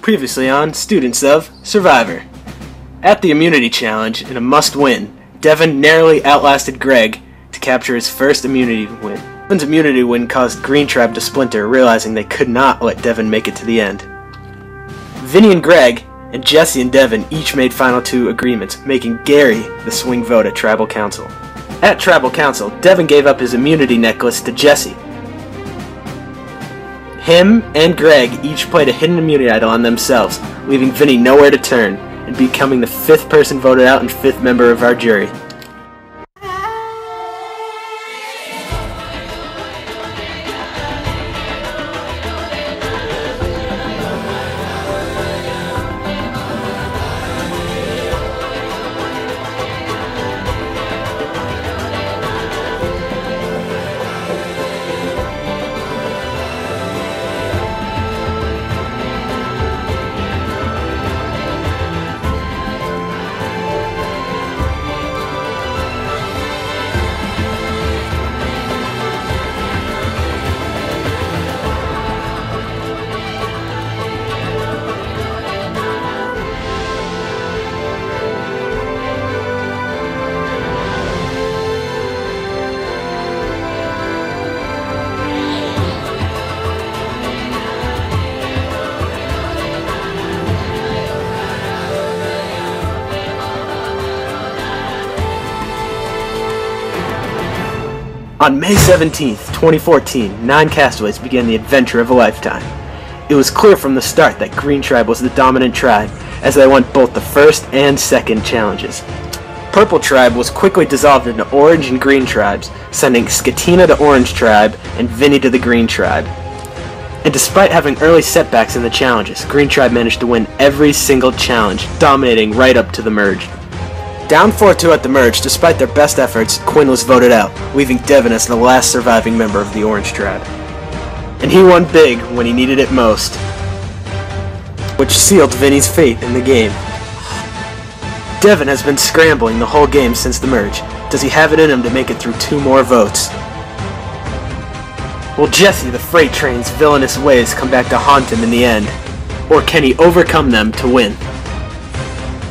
Previously on Students of Survivor. At the immunity challenge, in a must-win, Devin narrowly outlasted Greg to capture his first immunity win. Devin's immunity win caused Green Tribe to splinter, realizing they could not let Devin make it to the end. Vinny and Greg, and Jesse and Devin each made final two agreements, making Gary the swing vote at Tribal Council. At Tribal Council, Devin gave up his immunity necklace to Jesse. Him and Greg each played a hidden immunity idol on themselves, leaving Vinny nowhere to turn, and becoming the fifth person voted out and fifth member of our jury. On May 17th, 2014, 9 castaways began the adventure of a lifetime. It was clear from the start that Green Tribe was the dominant tribe, as they won both the first and second challenges. Purple Tribe was quickly dissolved into Orange and Green Tribes, sending Skatina to Orange Tribe and Vinny to the Green Tribe. And despite having early setbacks in the challenges, Green Tribe managed to win every single challenge, dominating right up to the merge. Down 4-2 at the merge, despite their best efforts, Quinn was voted out, leaving Devin as the last surviving member of the Orange Tribe. And he won big when he needed it most, which sealed Vinny's fate in the game. Devin has been scrambling the whole game since the merge. Does he have it in him to make it through 2 more votes? Will Jesse the freight train's villainous ways come back to haunt him in the end? Or can he overcome them to win?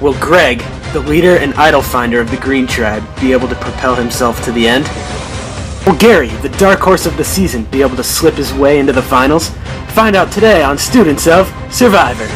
Will Greg, the leader and idol finder of the Green Tribe, be able to propel himself to the end? Will Gary, the dark horse of the season, be able to slip his way into the finals? Find out today on Students of Survivor.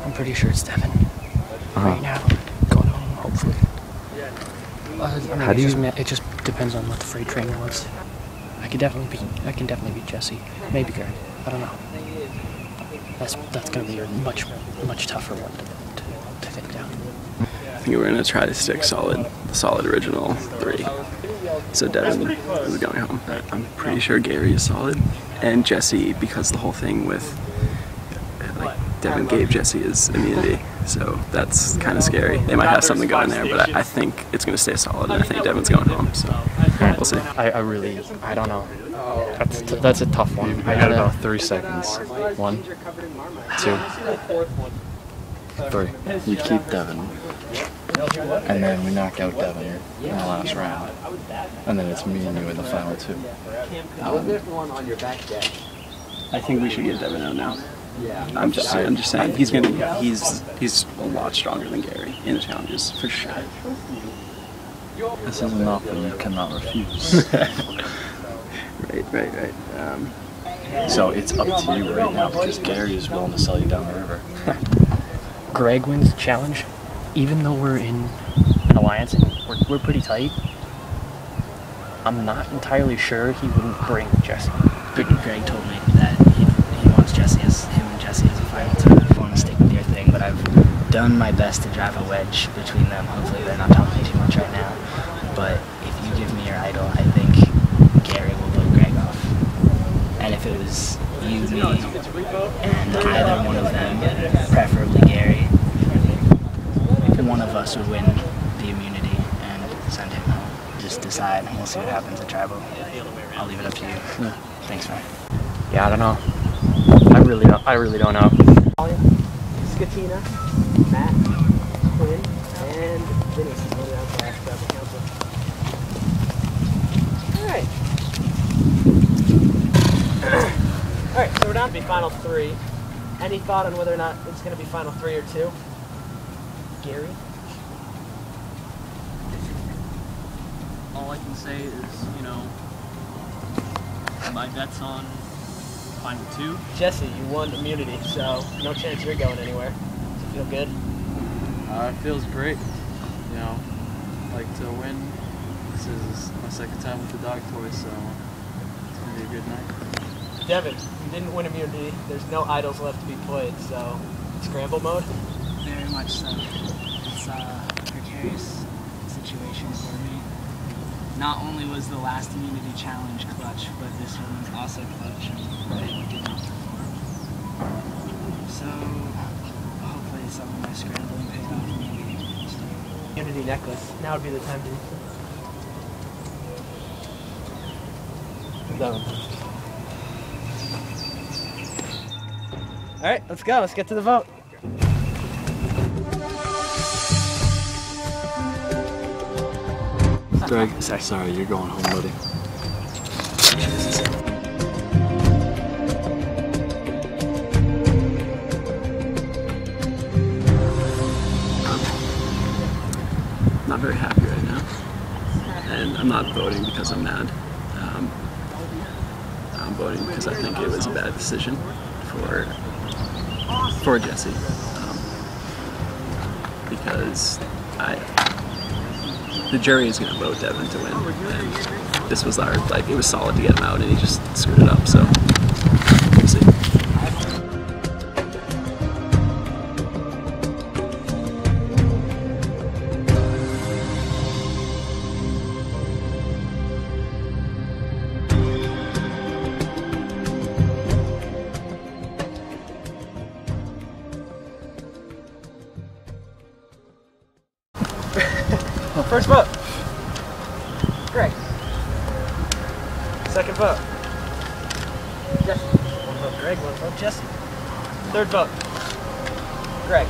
I'm pretty sure it's Devin. Right now, going home, hopefully. It just depends on what the freight train wants. I can definitely beat Jesse. Maybe Greg. I don't know. That's gonna be a much tougher one to take down. I think we're gonna try to stick the solid original 3. So Devin is going home. I'm pretty sure Gary is solid, and Jesse, because the whole thing with Devin gave Jesse his immunity, so that's kind of scary. They might have something going there, but I think it's going to stay solid, and I think Devin's going home, so we'll see. I don't know. That's a tough one. I got about 3 seconds. 1, 2, 3. We keep Devin, and then we knock out Devin in the last round, and then it's me and you in the final 2. I think we should get Devin out now. I'm just saying he's a lot stronger than Gary in the challenges for sure. This is an offer you cannot refuse. Right. So it's up to you right now because Gary is willing to sell you down the river. Greg wins the challenge, even though we're in an alliance and we're pretty tight. I'm not entirely sure he wouldn't bring Jesse. Greg told me that he wants him and Jesse as a final 2. I want to stick with your thing, but I've done my best to drive a wedge between them. Hopefully they're not talking too much right now. But if you give me your idol, I think Gary will vote Greg off. And if it was you, me, and either one of them, preferably Gary, one of us would win the immunity and send him home. just decide. We'll see what happens at Tribal. I'll leave it up to you. Yeah. Thanks, man. Yeah, I don't know. I really don't know. Skatina, Matt, Quinn, and Vinny voted out for last Tribal Council. Alright. Alright, so we're down to be final 3. Any thought on whether or not it's going to be final 3 or 2? Gary? All I can say is, you know, my bet's on final 2. Jesse, you won immunity, so no chance you're going anywhere. Does it feel good? It feels great. You know, like to win. This is my second time with the dog toy, so it's gonna be a good night. Devin, you didn't win immunity. There's no idols left to be played, so scramble mode? Very much so. It's a precarious situation for me. Not only was the last immunity challenge clutch, but this one was also clutch, and it did not perform. So, hopefully some of my scrambling paid off maybe. Immunity necklace. Now would be the time to no. Alright, let's go. Let's get to the vote. Greg, sorry, you're going home, buddy. Not very happy right now, and I'm not voting because I'm mad. I'm voting because I think it was a bad decision for Jesse, because the jury is going to vote Devin to win, and this was it was solid to get him out, and he just screwed it up, so we'll see. First vote. Greg. Second vote. Jesse. One vote Greg, one vote Jesse. Third vote. Greg.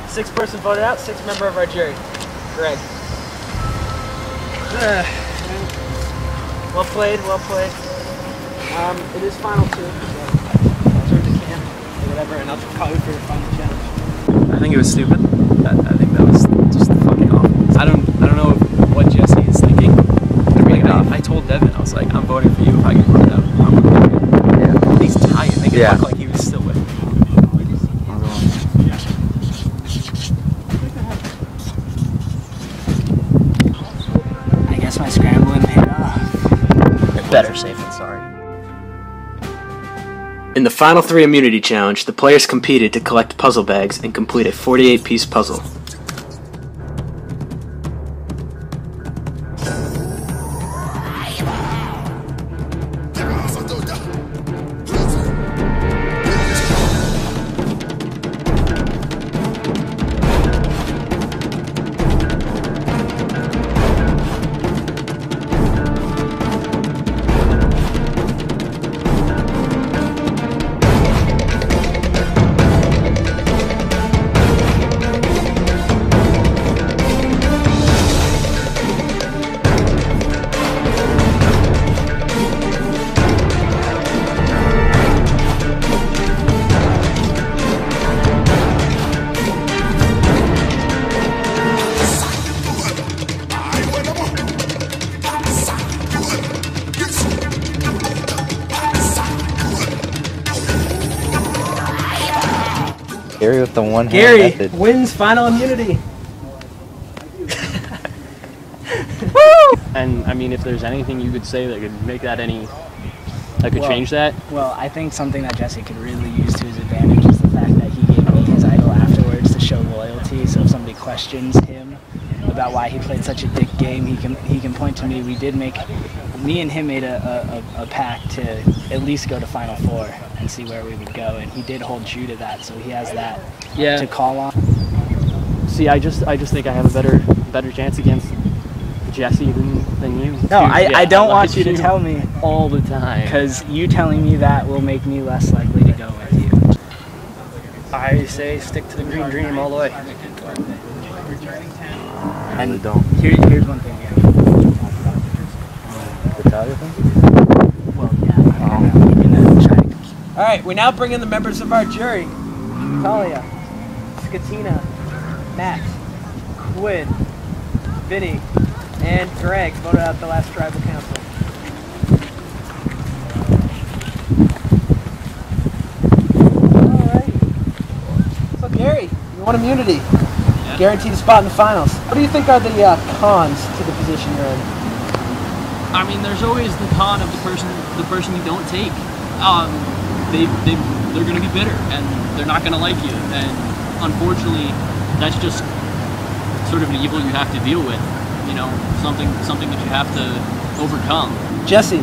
6th person voted out, 6th member of our jury. Greg. Well played, well played. It is final 2, so I'll turn to Cam or whatever, and I'll call you for your final challenge. I think it was stupid. I think that was just fucking awful. I don't know what Jesse is thinking. I told Devin, I was like, I'm voting for you if I get voted out. I'm voting for you. Yeah. At least tie it, make it look like he was still with me. I guess my scrambling paid off. Better safe than sorry. In the final 3 immunity challenge, the players competed to collect puzzle bags and complete a 48-piece puzzle. Gary with the one Gary method. wins final immunity. And I mean, if there's anything you could say that could make that change that. Well, I think something that Jesse could really use to his advantage is the fact that he gave me his idol afterwards to show loyalty. So if somebody questions him about why he played such a dick game, he can point to me. Me and him made a pact to at least go to Final Four and see where we would go, and he did hold true to that. So he has that to call on. See, I just think I have a better chance against Jesse than you. No, I don't want like you to tell me, all the time. because you telling me that will make me less likely to go with you. I say stick to the green dream all the way. And here's one thing. The Talia thing? Well, yeah. You can try to. All right, we now bring in the members of our jury. Talia, Skatina, Matt, Quinn, Vinny, and Greg voted out the last tribal council. Alright. So Gary, you won immunity. Yeah. Guaranteed a spot in the finals. What do you think are the cons to the position you're in? I mean, there's always the con of the person you don't take. They're gonna be bitter and they're not gonna like you, and unfortunately, that's just sort of an evil you have to deal with. You know, something that you have to overcome. Jesse,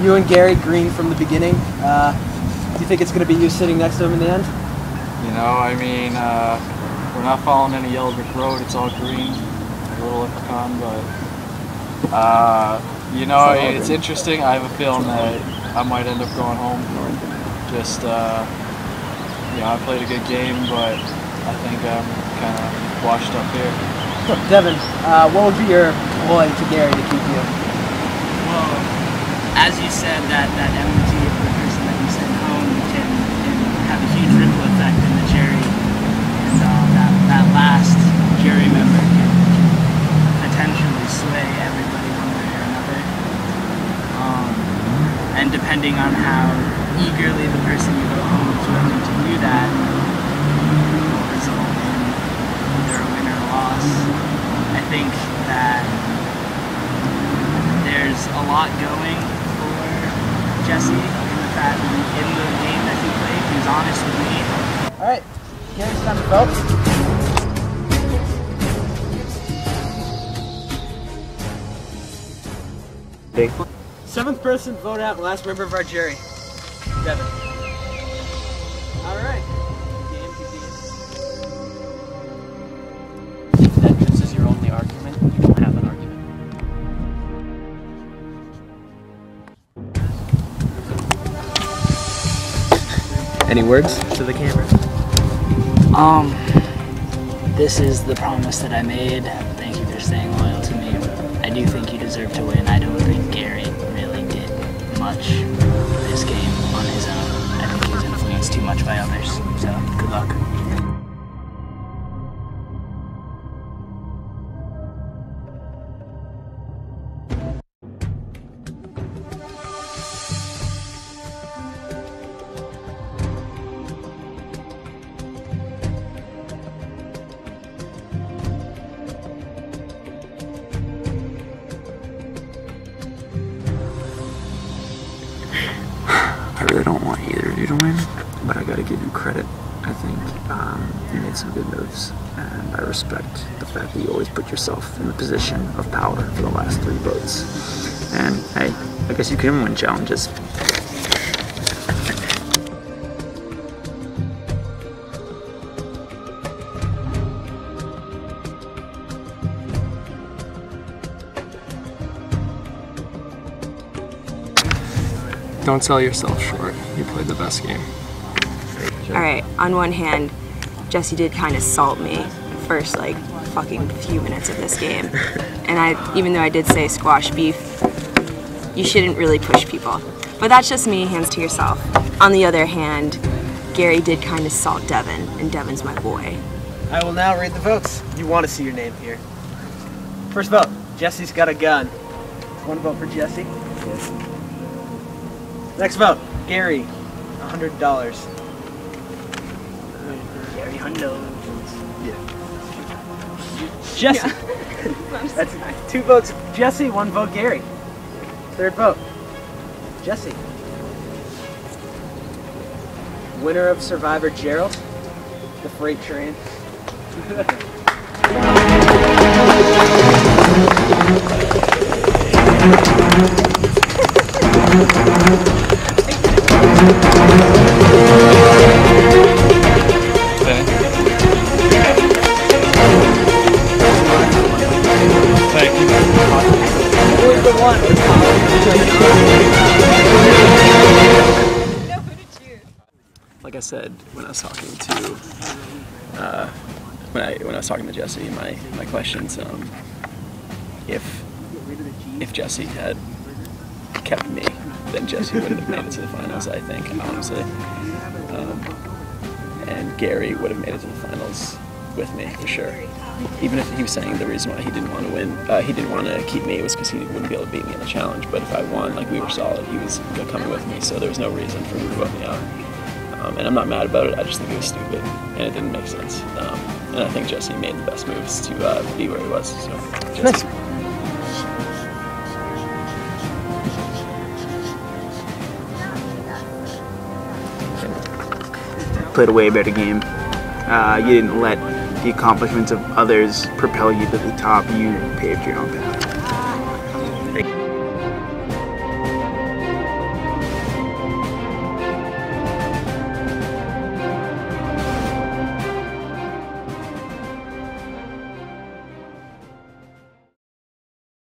you and Gary green from the beginning. Do you think it's going to be you sitting next to him in the end? You know, I mean, we're not following any yellow brick road. It's all green, a little leprechaun, but you know, it's interesting. I have a feeling that I might end up going home. Just, you know, I played a good game, but I think I'm kind of washed up here. Devin, what would be your ploy to Gary to keep you? Well, as you said, that enmity of the person that you send home can have a huge ripple effect in the jury, and that last jury member can potentially sway everybody one way or another. And depending on how eagerly the person you go home is willing to do that, will result in either a win or a loss. I think that there's a lot going for Jesse in the fact that in the game that he played, he was honest with me. All right, Gary's time to vote. Seventh person voted out, last member of our jury, Devin. All right. Game begins. If vengeance is your only argument, you don't have an argument. Any words to the camera? This is the promise that I made. Thank you for staying loyal to me. I do think you deserve to win. I don't think Gary really did much this game on his own. I think he was influenced too much by others. So, good luck. I really don't want either of you to win, but I gotta give you credit. I think you made some good moves, and I respect the fact that you always put yourself in the position of power for the last 3 votes. And hey, I guess you can win challenges. Don't sell yourself short. You played the best game. Alright, on one hand, Jesse did kind of salt me the first like fucking few minutes of this game. And even though I did say squash beef, you shouldn't really push people. But that's just me, hands to yourself. On the other hand, Gary did kind of salt Devin, and Devin's my boy. I will now read the votes. You want to see your name here. First vote, Jesse's got a gun. 1 vote for Jesse. Yes. Next vote, Gary, $100. Gary Hundo. Yeah. Jesse. That's 2 votes Jesse, 1 vote Gary. Third vote, Jesse. Winner of Survivor Gerald, the freight train. Thank you. Like I said when I was talking to when I was talking to Jesse, my questions, if Jesse had kept me, then Jesse wouldn't have made it to the finals, I think, honestly. And Gary would have made it to the finals with me for sure. Even if he was saying the reason why he didn't want to win, he didn't want to keep me was because he wouldn't be able to beat me in the challenge. But if I won, like, we were solid, he was coming with me, so there was no reason for him to vote me out. And I'm not mad about it. I just think it was stupid and it didn't make sense. And I think Jesse made the best moves to be where he was. So, Jesse. Played a way better game. You didn't let the accomplishments of others propel you to the top. You paved your own path.